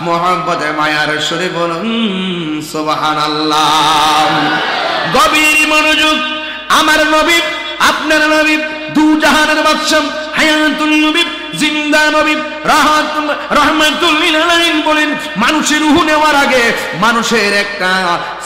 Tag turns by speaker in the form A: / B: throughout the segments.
A: মোহাম্মদে মায়ার সুরে বলুন সুবহানাল্লাহ। গভীর মনোযোগ। আমার নবী, আপনার নবী, দু জাহানের বাদশা, হায়াতুল নবী, জিন্দা নবী, রাহমাতুল লিল আলামিন বলেন, মানুষের রূহ নেওয়ার আগে মানুষের একটা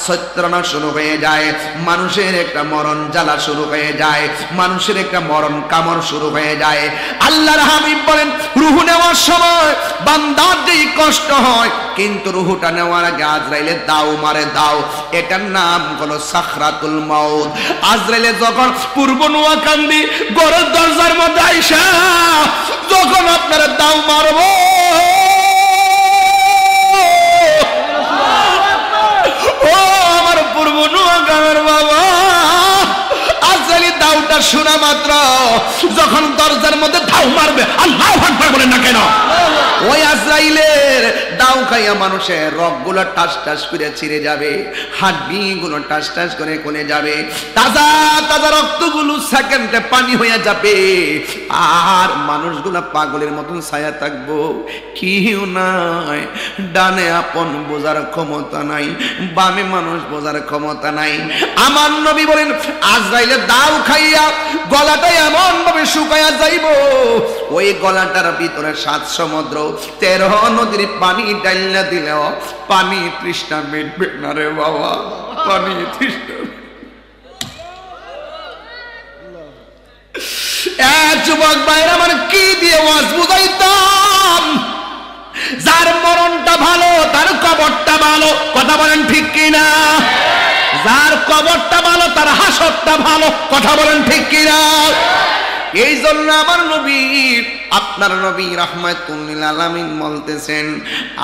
A: ছত্রনা শুরু হয়ে যায়, মানুষের একটা মরণ জ্বালা শুরু হয়ে যায়, মানুষের একটা মরণ কামড় শুরু হয়ে যায়। আল্লাহর হাবিব বলেন, রূহ নেওয়ার সময় বান্দার যেই কষ্ট হয়, কিন্তু রূহটা নেওয়ার আগে আজরাইলে দাও মারে দাও, এটার নাম হলো সাখরাতুল মাউত। আজরাইলে যখন পূর্ব নোয়াকান্দি ঘরের দরজার মধ্যে আইসা যখন আপনারা দাও মারব, ও আমার পূর্ব নোয়াকান্দির বাবা, আজরাইল দাওটা শোনা মাত্র যখন দরজার মধ্যে দাও মারবে, আল্লাহু আকবার বলেন না কেন? ওই আজরাইলের দাও খাইয়া মানুষের রগগুলো টাস টাস করে ছিঁড়ে যাবে, হাড্ডিগুলো টাস টাস করে কোনে যাবে, তাজা তাজা রক্তগুলো সেকেন্ডে পানি হয়ে যাবে, আর মানুষগুলো পাগলের মতন ছায়া থাকবো, কেউ নাই, ডানে আপন বোঝার ক্ষমতা নাই, বামে মানুষ বোঝার ক্ষমতা নাই। আমার নবী বলেন, আজরাইলের দাও খাইয়া গলাটা এমন ভাবে শুকায়া যাইব, ওই গলাটার ভিতরে 7 সমুদ্র 13 নদীর পানি ডাইলা দিলেও পানি তৃষ্ণা মিটবে না রে বাবা, পানি তৃষ্ণা। যুবক ভাইরা আমার কি দিয়ে ওয়াজ বুঝাইতাম? যার মরণটা ভালো তার কবরটা ভালো, কথা বলেন ঠিক কিনা? যার কবরটা ভালো তার হাসরটা ভালো, কথা বলেন ঠিক কিনা? এই জন্য আমার নবী, আপনার নবী রাহমাতুল লিল আলামিন বলতেছেন,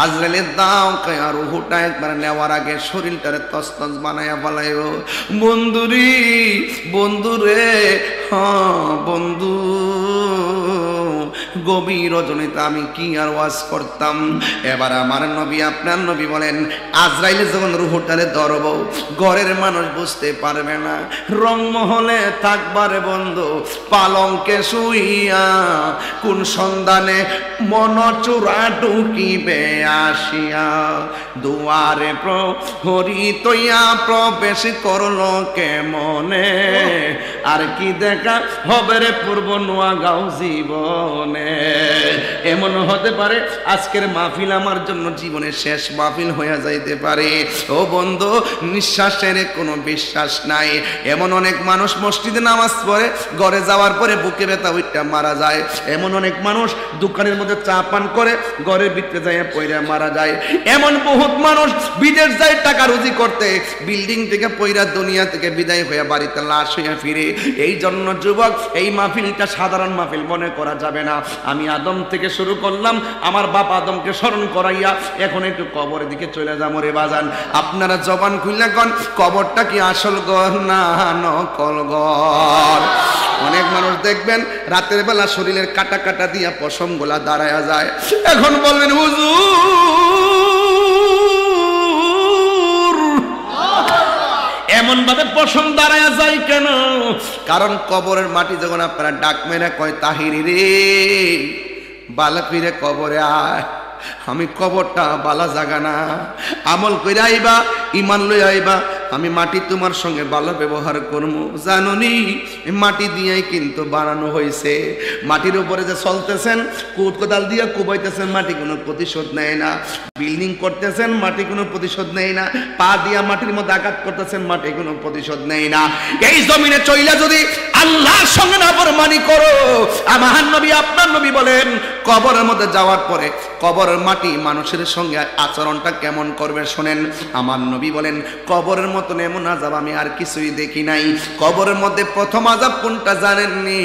A: আজরাইলের দাও খায়া রূহটা একবার নেওয়ার আগে শরীরটারে তছনছ বানায়া ফেলাইব। বন্ধুরে, বন্ধুরে, হ্যাঁ বন্ধু, গভীর রজনীতে আমি কি আর ওয়াজ করতাম। এবার আমার নবী, আপনার নবী বলেন, আজরাইলে যখন রূহটারে ধরব, ঘরের মানুষ বুঝতে পারবে না, রংমহলে থাকবারে বন্ধু, পালঙ্কে শুইয়া কোন সন্ধানে মন চূড়া ঢুকিবে আসিয়া, দুয়ারে প্রহরী তৈয়া প্রবেশ করলো কেমনে, আর কি দেখা হবে রে পূর্ব নোয়াগাঁও জীবনে। এমন হতে পারে আজকের মাহফিল আমার জন্য জীবনের শেষ মাহফিল হয়ে যাইতে পারে। ও বন্ধু, নিঃশ্বাসের কোনো বিশ্বাস নাই। এমন অনেক মানুষ মসজিদে নামাজ পড়ে, ঘরে যাওয়ার পরে বুকে ব্যথা উঠটা মারা যায়। এমন অনেক মানুষ দোকানের মধ্যে চা পান করে ঘরের ভিতরে যাইয়া পয়রা মারা যায়। এমন বহুত মানুষ বিদেশ যায় টাকা রুজি করতে, বিল্ডিং থেকে পয়রা দুনিয়া থেকে বিদায় হয়ে বাড়িতে লাশ হইয়া ফিরে। এই জন্য যুবক, এই মাহফিলটা সাধারণ মাহফিল মনে করা যাবে না। আমি আদম থেকে শুরু করলাম, আমার বাপ আদমকে স্মরণ করাইয়া এখন একটু কবরের দিকে চলে যাবো রে বাজান। আপনারা জবান খুললে কোন কবরটা কি আসল ঘর না নকল ঘর? অনেক মানুষ দেখবেন রাতের বেলা শরীরের কাটা কাটা দিয়া পশম গোলা দাঁড়ায়া যায়। এখন বলবেন হুজুর এমন ভাবে পশম দাঁড়ায়া যায় কেন? কারণ কবরের মাটি যখন আপনারা ডাক মেরে কয়, তাহিরি রে বালা ফিরে কবরে আয়, আমি কবরটা বালা জাগা না, আমল কইরা আইবা, ইমান লই আইবা, আমি মাটি তোমার সঙ্গে ভালো ব্যবহার করবো। জানুনি মাটি দিয়েই কিন্তু বানানো হয়েছে। মাটির উপরে যে চলতেছেন, কুট কোদাল দিয়ে কুবাইতেছেন, মাটি কোনো প্রতিশোধ নেয় না। বিল্ডিং করতেছেন, মাটি কোনো প্রতিশোধ নেয় না। পা দিয়া মাটির মধ্যে আঘাত করতেছেন, মাটি কোনো প্রতিশোধ নেয় না। এই জমিনে চইলা যদি আল্লাহর সঙ্গে নাফরমানি করো, আমার নবী, আপনার নবী বলেন, কবরের মধ্যে যাওয়ার পরে কবরের মাটি মানুষের সঙ্গে আচরণটা কেমন করবে শোনেন। আমার নবী বলেন, কবরের মতন এমন আযাব আমি আর কিছুই দেখি নাই। কবরের মধ্যে প্রথম আযাব কোনটা জানেননি?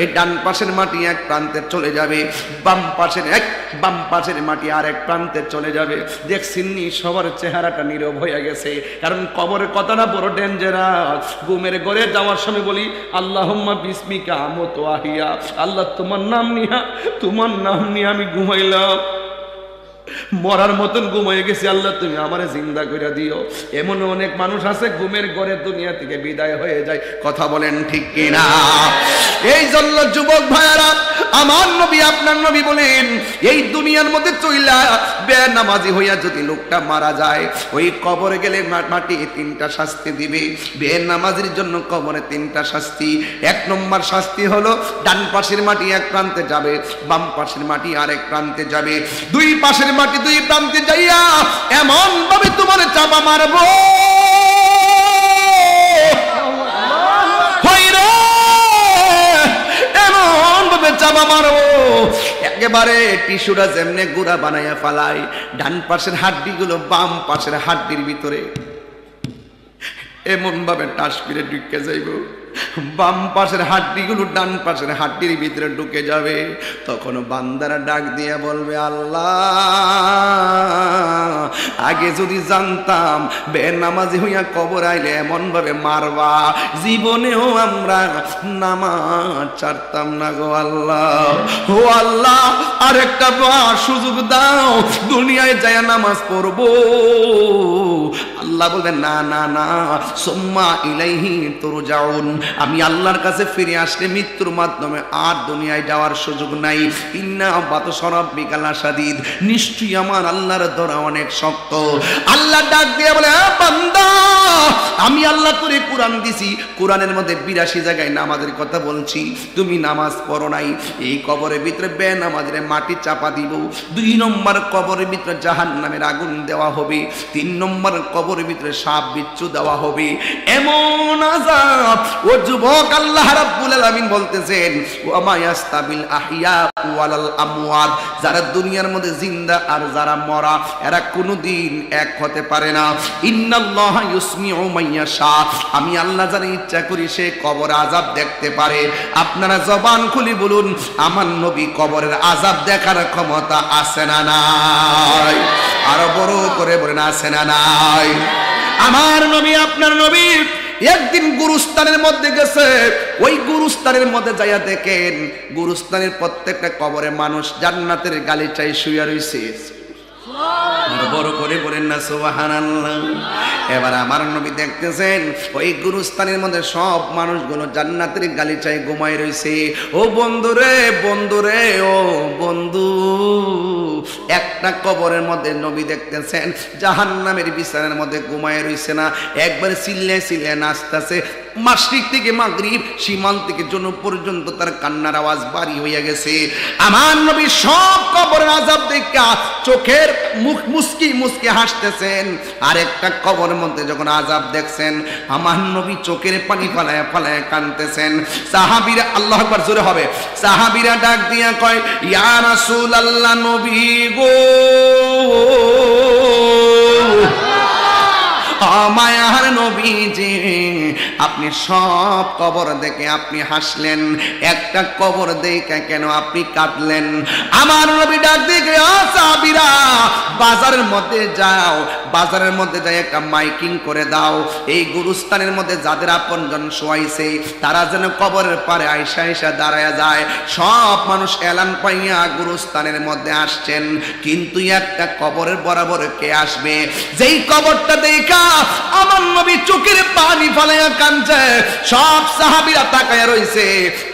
A: এই ডান পাশের মাটি এক প্রান্তে চলে যাবে, বাম পাশের মাটি আর এক প্রান্তে চলে যাবে। দেখছেননি সবার চেহারাটা নীরব হয়ে গেছে, কারণ কবরের কথাটা বড় ডেঞ্জারাস। ঘুমের ঘরে যাওয়ার সময় বলি, আল্লাহুম্মা বিসমিকা আমুতু আহিয়া, আল্লাহ তোমার নাম নিয়ে আমি ঘুমাইলাম, মরার মতন ঘুমাই গেছি, আল্লাহ তুমি আমারে জিন্দা করে দিও। এমন অনেক মানুষ আছে ঘুমের ঘরে দুনিয়া থেকে বিদায় হয়ে যায়, কথা বলেন ঠিক কিনা? এই জন্য যুবক ভাইয়েরা, আমার নবী আপনার নবী বলেন এই দুনিয়ার মধ্যে চইলা বেনামাজি হইয়া যদি লোকটা মারা যায় ওই কবরে গেলে মাটি তিনটা শাস্তি দিবে। বেনামাজির জন্য কবরে তিনটা শাস্তি। এক নম্বর শাস্তি হলো ডান পাশের মাটি এক প্রান্তে যাবে, বাম পাশের মাটি আরেক প্রান্তে যাবে। দুই পাশের মাটি দুই প্রান্তে যাইয়া এমন ভাবে তোমার চাপা মারবো চাপা মারবো একেবারে টিস্যুটা যেমনে গুড়া বানাইয়া ফালাই, ডান পাশের হাড্ডিগুলো বাম পাশের হাড্ডির ভিতরে এমন ভাবে টাস ফিরে ঢুকে যাইব, বাম পাশের হাড্ডিগুলো ডান পাশের হাড্ডির ভিতরে ঢুকে যাবে। তখন বান্দারা ডাক দিয়ে বলবে আল্লাহ আগে যদি জানতাম বেনামাজি হইয়া কবর আইলে এমন ভাবে মারবা, জীবনেও আমরা নামাজ ছাড়তাম না গো আল্লাহ। ও আল্লাহ আরেকটা সুযোগ দাও, দুনিয়ায় যায় নামাজ পড়বো। আল্লাহ বলবেন না না না, সুম্মা ইলাইহি তুরজাউন, আমি আল্লাহর কাছে ফিরে আসলে মৃত্যুর মাধ্যমে আর দুনিয়ায় যাওয়ার সুযোগ নাই। ইন্না বাতশা রাব্বিকা লাশাদীদ, নিশ্চয়ই আমার আল্লাহর ধরা অনেক শক্ত। আল্লাহ ডাক দিয়ে বলে বান্দা আমি আল্লাহ তোরে কোরআন দিছি, কোরআনের মধ্যে 82 জায়গায় নামাজের কথা বলছি, তুমি নামাজ পড়ো নাই। এই কবরের ভিতরে বেনামাজের মাটি চাপা দিব। 2 নম্বর কবরের ভিতরে জাহান্নামের আগুন দেওয়া হবে। 3 নম্বর কবরের ভিতরে সাপ বিচ্ছু দেওয়া হবে। এমন আযাব ও যুবক আল্লাহ রাব্বুল আলামিন বলতেছেন ওয়া মা ইয়াস্তাবিল আহইয়া ওয়ালাল আমওয়াত, যারা দুনিয়ার মধ্যে জিন্দা আর যারা মরা এরা কোনোদিন এক হতে পারে না। ইন্নাল্লাহা ইউসমিউ মাইয়াশা, আমি আল্লাহ যার ইচ্ছা করি সে কবর আযাব দেখতে পারে। আপনারা জবান খুলি বলুন আমার নবী কবরের আযাব দেখার ক্ষমতা আছে না নাই? আরো বড় করে বলেন আছে না নাই? আমার নবী আপনার নবী একদিন গুরুস্থানের মধ্যে গেছে, ওই গুরুস্থানের মধ্যে যাইয়া দেখেন গুরুস্থানের প্রত্যেকটা কবরে মানুষ জান্নাতের গালিচায় শুয়ে রয়েছে। বড় করে বলেন না সুবহানাল্লাহ। এবার আমার নবী দেখতেছেন ওই গুরুস্থানের মধ্যে সব মানুষগুলো জান্নাতের গালিচায় ঘুমায় রয়েছে। ও বন্ধুরে বন্ধুরে ও বন্ধু, একটা কবরের মধ্যে নবী দেখতেছেন জাহান্নামের বিছানার মধ্যে ঘুমায় রয়েছে না, একবার চিল্লে চিল্লে নাচতেছে। মাশরিক থেকে মাগরিব, সীমান্ত থেকে জনু পর্যন্ত তার কান্নার আওয়াজ বাড়ি হইয়া গেছে। আমার নবী সব কবরের আযাব দেখা চোখের মুখ মুস্কি মুস্কি হাসতেছেন। আর একটা কবরের মধ্যে যখন আযাব দেখছেন আমার নবী চোখের পানি ফালায়া ফালায়া কাঁদতেছেন। সাহাবীরা আল্লাহু আকবার জোরে হবে, সাহাবীরা ডাক দিয়া কয় ইয়া রাসূলুল্লাহ নবী গো, মায়ার নবীজি আপনি সব কবর দেখে আপনি হাসলেন, একটা কবর দেখে কেন আপনি কাঁদলেন? আমার নবী ডাক দিয়ে সাহাবীরা বাজারের মধ্যে যাও, বাজারের মধ্যে যাই একটা মাইকিং করে দাও, এই গুরুস্থানের মধ্যে যাদের আপনজন শোয়াইছে তারা যেন কবরের পারে আইসা আইসা দাঁড়ায়া যায়। সব মানুষ এলান পাইয়া গুরুস্থানের মধ্যে আসছেন, কিন্তু একটা কবরের বরাবর কে আসবে? যেই কবরটা দেখা আমার নবী চোখের পানি ফালাইয়া কাঁদছে। সব সাহাবীরা তাকায়া রইছে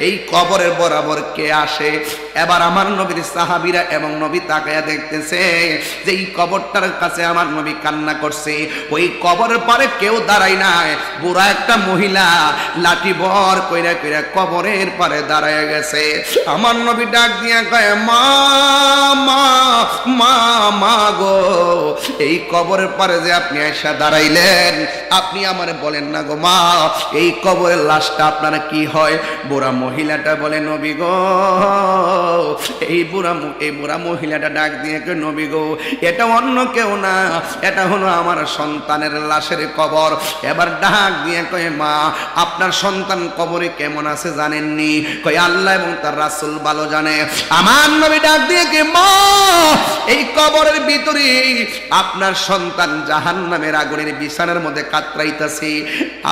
A: এই কবরের বরাবর কে আসে। এবার আমার নবীর সাহাবীরা এবং নবী তাকায়া দেখতেছে যে এই কবরটার কাছে আমার নবী কান্না করছে। ওই কবরের পারে কেউ দাঁড়ায় নাই, বুড়া একটা মহিলা লাঠি ভর কইরা কইরা কবরের পারে দাঁড়ায় গেছে। আমার নবী ডাক দিয়া কয় মা মা মা মা গো, এই কবরের পারে যে আপনি এসে দাঁড়াইলেন আপনি আমারে বলেন না গো মা, এই কবরের লাশটা আপনারা কি হয়? বুড়া মহিলাটা বলে নবী গো, এই বুড়া মহিলাটা ডাক দিয়ে নবী গো এটা অন্য কেউ না, এটা হলো আমার সন্তানের লাশের কবর। এবার ডাক দিয়ে কয় মা আপনার সন্তান কবরে কেমন আছে জানেননি? কয় আল্লাহ এবং তার রাসূল ভালো জানে। আমার নবী ডাক দিয়ে কে মা এই কবরের ভিতরে আপনার সন্তান জাহান্নামের আগুনের বিছানার মধ্যে কাতরাইতেছে,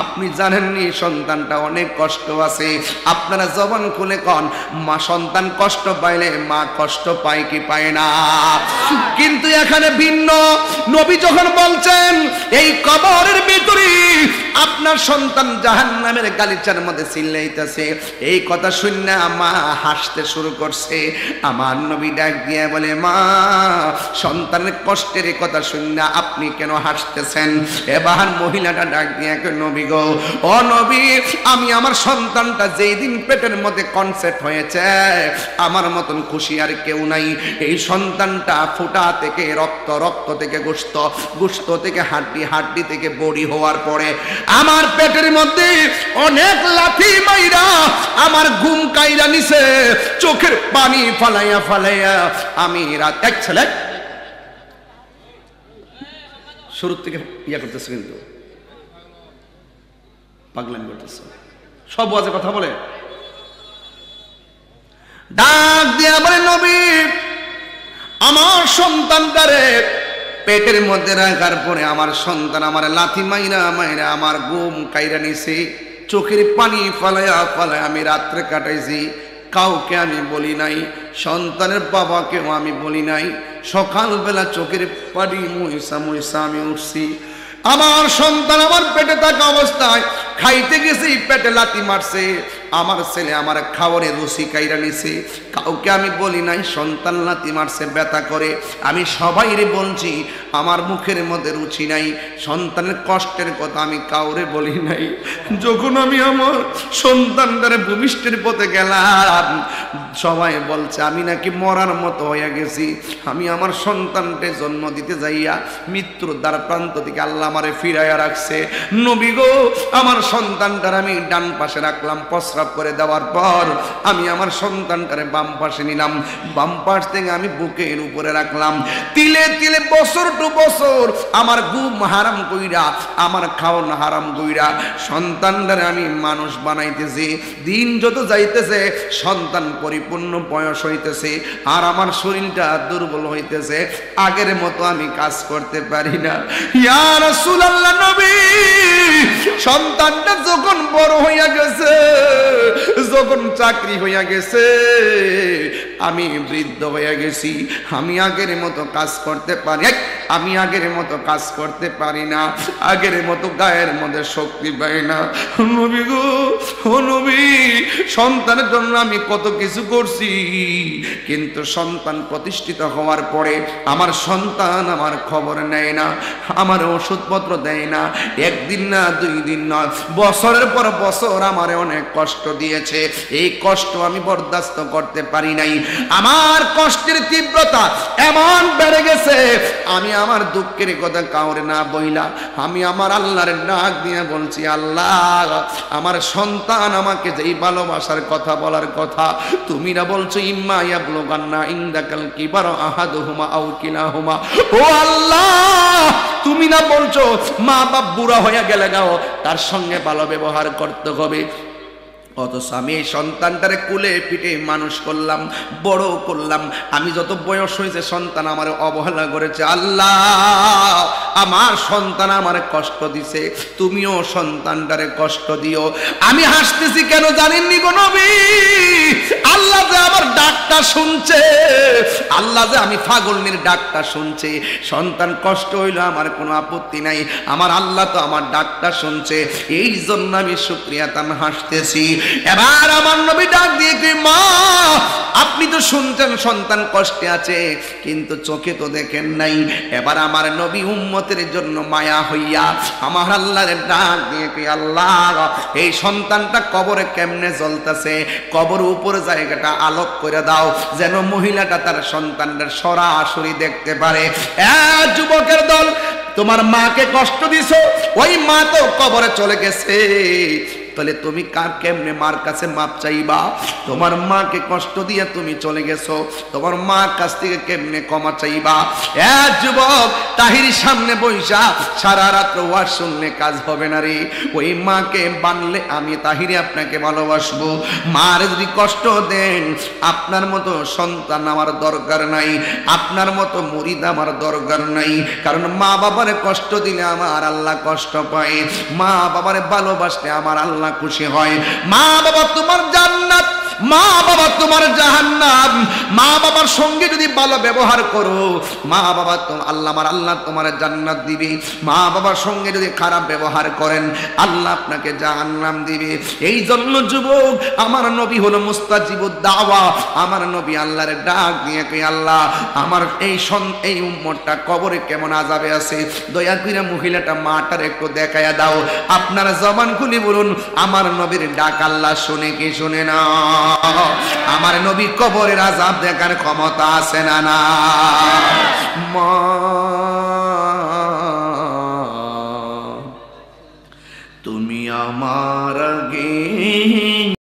A: আপনি জানেননি সন্তানটা অনেক কষ্ট আছে। আপনারা জবান খুলে কন মা সন্তান কষ্ট পাইলে মা কষ্ট পায় কি পায় না? কিন্তু এখানে ভিন্ন। নবী যখন বলছেন এই কবরের ভিতরে আপনার সন্তান জাহান্নামের গালিচার মধ্যে চিল্লাইতেছে। এই কথা শুনে মা হাসতে শুরু করছে। আমার নবী ডাক দিয়ে বলে, মা সন্তানের কষ্টের কথা শুনে আপনি কেন হাসতেছেন? এবার মহিলাটা ডাক দিয়ে, নবী গো, ও নবী, আমি আমার সন্তানটা যেই দিন পেটের মধ্যে কনসেপ্ট হয়েছে আমার মতন খুশি আর কেউ নাই। এই সন্তানটা ফুটা থেকে রক্ত, রক্ত থেকে গোশত, গোশত থেকে হাড্ডি, হাড্ডি থেকে বড়ি হওয়ার পরে আমার পেটের মধ্যে অনেক লাথি মাইরা আমার ঘুম কাইরা নিছে, চোখের পানি ফালাইয়া ফালাইয়া আমি রাত এক ছেলে শুরু থেকে ইয়া করতেছে, কিন্তু পাগলামি করতেছে, সব ওয়াজে কথা বলে। ডাক দিয়া বলে, নবী আমার সন্তানটারে পেটের মধ্যে রাখার পরে আমার সন্তান আমার লাথি মাইরা মাইরা আমার ঘুম কাইরা নিছে, চোখের পানি ফালাইয়া ফালাইয়া আমি রাত্রে কাটাইছি। কাউকে আমি বলি নাই, সন্তানের বাবাকেও আমি বলি নাই। সকালবেলা চোখের পানি মুইসা মুইসা আমি উঠছি। আমার সন্তান আমার পেটে থাকা অবস্থায় খাইতে গেছি, পেটে লাথি মারছে। আমার ছেলে আমার খাবারে রুচি কাইরা নিছে, কাউকে আমি বলি নাই। সন্তান লাথি মারছে, ব্যথা করে, আমি সবাইরে বলছি আমার মুখের মধ্যে রুচি নাই। সন্তানের কষ্টের কথা আমি কাউরে বলি নাই। যখন আমি আমার সন্তানটারে ভূমিষ্ঠের পথে গেলাম, সবাই বলছে আমি নাকি মরার মতো হয়ে গেছি। আমি আমার সন্তানকে জন্ম দিতে যাইয়া মৃত্যুর দ্বার প্রান্ত থেকে আল্লাহ আমারে ফিরাইয়া রাখছে। নবী গো, আমার সন্তানটার আমি ডান পাশে রাখলাম, প্রস্রাব করে দেওয়ার পর আমি আমার সন্তানটারে বাম পাশে নিলাম, বাম পাশ থেকে আমি বুকের উপরে রাখলাম। তিলে তিলে বছর টু বছর আমার ঘুম হারাম কইরা, আমার খাওয়ান হারাম কইরা সন্তানটারে আমি মানুষ বানাইতেছি। দিন যত যাইতেছে সন্তান পরিপূর্ণ বয়স হইতেছে, আর আমার শরীরটা দুর্বল হইতেছে। আগের মতো আমি কাজ করতে পারি না। ইয়া রাসূলুল্লাহ, নবী সন্তানটা যখন বড় হইয়া গেছে, যখন চাকরি হইয়া গেছে, আমি বৃদ্ধ হইয়া গেছি, আমি আগের মতো কাজ করতে পারি, আমি আগের মতো কাজ করতে পারি না, আগের মতো গায়ের মধ্যে শক্তি পাই না। নবী গো, ও নবী, সন্তানের জন্য আমি কত কিছু করছি, কিন্তু সন্তান প্রতিষ্ঠিত হওয়ার পরে আমার সন্তান আমার খবর নেয় না, আমার ওষুধপত্র দেয় না। একদিন না, দুই দিন না, বছরের পর বছর আমারে অনেক কষ্ট দিয়েছে। এই কষ্ট আমি বরদাস্ত করতে পারি নাই। আমার কষ্টের তীব্রতা এমন বেড়ে গেছে, আমি আমার দুঃখের কথা কাউরে না বইলা আমি আমার আল্লাহর ডাক দিয়ে বলছি, আল্লাহ আমার সন্তান আমাকে যেই ভালোবাসার কথা বলার কথা তুমি না বলছো, ইম্মা ইয়াবলুগান্না ইনদাকাল কিবারা আহাদুহুমা আও কিলাহুমা, ও আল্লাহ তুমি না বলছো মা বাপ বুড়া হয়ে গেলে গাও তার সঙ্গে ভালো ব্যবহার করতে হবে। অথচ আমি এই সন্তানটারে কুলে পিঠে মানুষ করলাম, বড় করলাম। আমি যত বয়স হয়েছে সন্তান আমার অবহেলা করেছে। আল্লাহ আমার সন্তান আমার কষ্ট দিছে, তুমিও সন্তানটারে কষ্ট দিও। আমি হাসতেছি কেন জানেননি গো নবী? আল্লাহ যে আমার ডাকটা শুনছে, আল্লাহ যে আমি পাগলনির ডাকটা শুনছে। সন্তান কষ্ট হইল আমার কোনো আপত্তি নাই, আমার আল্লাহ তো আমার ডাকটা শুনছে, এই জন্য আমি শুকরিয়া তান হাসতেছি। এবার আমার নবী ডাক দিয়ে কি, মা আপনি তো শুনছেন সন্তান কষ্টে আছে, কিন্তু চোখে তো দেখেন নাই। এবার আমার নবী উম্মতের জন্য মায়া হইয়া আমার আল্লাহর ডাক দিয়ে কি, আল্লাহ এই সন্তানটা কবরে কেমনে জ্বলতেছে, কবর উপর জায়গাটা আলোক করে দাও, যেন মহিলাটা তার সন্তানদের সরাসরি দেখতে পারে। যুবকের দল, তোমার মাকে কষ্ট দিছো, ওই মা তো কবরে চলে গেছে, তাহলে তুমি কেমনে মার কাছে মাপ চাইবা? তোমার মাকে কষ্ট দিয়ে তুমি চলে গেছো, তোমার মার কাছ থেকে কেমনে ক্ষমা চাইবা? যুবক, তাহির সামনে বইসা সারা রাত্র ওয়াজ শুনলে কাজ হবে না রে। ওই মাকে বানলে আমি তাহিরে আপনাকে ভালোবাসবো। মার যদি কষ্ট দেন, আপনার মতো সন্তান আমার দরকার নাই, আপনার মতো মুরিদ আমার দরকার নাই। কারণ মা বাবারে কষ্ট দিলে আমার আল্লাহ কষ্ট পায়, মা বাবারে ভালোবাসলে আমার আল্লাহ খুশি হয়। মা বাবা তোমার জান্নাত, মা বাবা তোমার জাহান্নাম। মা বাবার সঙ্গে যদি ভালো ব্যবহার করো, মা বাবা আল্লাহ তোমার জান্নাত দিবে। মা বাবার সঙ্গে যদি খারাপ ব্যবহার করেন, আল্লাহ আপনাকে জাহান্নাম দিবে। এই জন্য যুবক, আমার নবী হলো মুস্তাজিবুদ দাওয়া। আমার নবী আল্লাহর ডাক দিয়ে কই, আল্লাহ আমার এই উম্মতটা কবরে কেমন আযাবে আছে, দয়া করে মহিলাটা মাটার একটু দেখায়া দাও। আপনারা জবান খুলে বলুন, আমার নবীর ডাক আল্লাহ শুনে কি শুনে না? আমার নবী কবরের আযাব দেখার ক্ষমতা আছে না? না। মা তুমি আমার